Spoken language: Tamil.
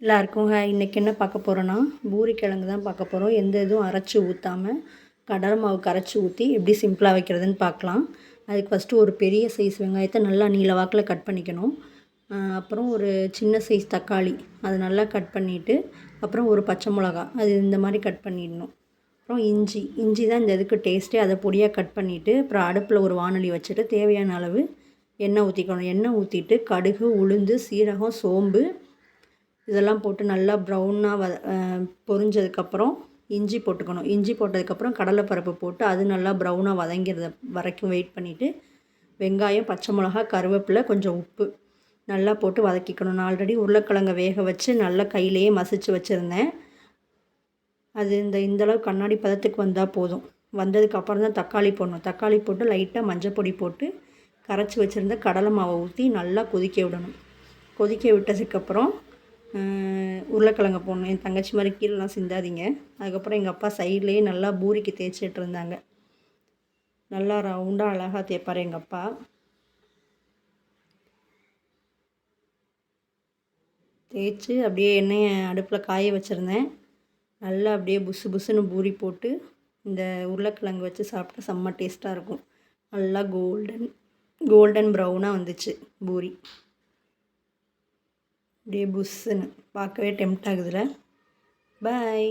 எல்லாருக்கும் இன்றைக்கி என்ன பார்க்க போகிறோன்னா பூரி கிழங்கு தான் பார்க்க போகிறோம். எந்த இதுவும் அரைச்சி ஊற்றாமல் கடலை மாவு கரைச்சி ஊற்றி எப்படி சிம்பிளாக வைக்கிறதுன்னு பார்க்கலாம். அதுக்கு ஃபஸ்ட்டு ஒரு பெரிய சைஸ் வெங்காயத்தை நல்லா நீல வாக்கில் கட் பண்ணிக்கணும். அப்புறம் ஒரு சின்ன சைஸ் தக்காளி அது நல்லா கட் பண்ணிவிட்டு, அப்புறம் ஒரு பச்சை மிளகா அது இந்த மாதிரி கட் பண்ணிடணும். அப்புறம் இஞ்சி தான் இந்த இதுக்கு டேஸ்ட்டே. அதை பொடியாக கட் பண்ணிவிட்டு, அப்புறம் அடுப்பில் ஒரு வானொலி வச்சுட்டு தேவையான அளவு எண்ணெய் ஊற்றிக்கணும். எண்ணெய் ஊற்றிட்டு கடுகு, உளுந்து, சீரகம், சோம்பு இதெல்லாம் போட்டு நல்லா ப்ரௌனாக பொரிஞ்சதுக்கப்புறம் இஞ்சி போட்டுக்கணும். இஞ்சி போட்டதுக்கப்புறம் கடலைப்பருப்பு போட்டு அது நல்லா ப்ரௌனாக வதங்கிறத வரைக்கும் வெயிட் பண்ணிவிட்டு, வெங்காயம், பச்சை மிளகா, கருவேப்பிலை, கொஞ்சம் உப்பு நல்லா போட்டு வதக்கிக்கணும். நான் ஆல்ரெடி உருளைக்கிழங்க வேக வச்சு நல்லா கையிலேயே மசிச்சு வச்சுருந்தேன். அது இந்தளவு கண்ணாடி பதத்துக்கு வந்தால் போதும். வந்ததுக்கப்புறம் தான் தக்காளி போடணும். தக்காளி போட்டு லைட்டாக மஞ்சள் பொடி போட்டு கரைச்சி வச்சுருந்த கடலை மாவை ஊற்றி நல்லா கொதிக்க விடணும். கொதிக்க விட்டதுக்கப்புறம் உருளைக்கிழங்க போடணும். என் தங்கச்சி மாதிரி கீழெலாம் சிந்தாதீங்க. அதுக்கப்புறம் எங்கள் அப்பா சைட்லேயே நல்லா பூரிக்கு தேய்ச்சிட்டு இருந்தாங்க. நல்லா ரவுண்டாக அழகாக தேய்ப்பார் எங்கள் அப்பா. தேய்ச்சி அப்படியே எண்ணெயை அடுப்பில் காய வச்சுருந்தேன். நல்லா அப்படியே புசு புசுன்னு பூரி போட்டு இந்த உருளைக்கிழங்கு வச்சு சாப்பிட்டா செம்ம டேஸ்ட்டாக இருக்கும். நல்லா கோல்டன் ப்ரௌனாக வந்துச்சு பூரி. அப்படியே புஷ்ஷுன்னு பார்க்கவே டெம்ட் ஆகுதுல. பாய்.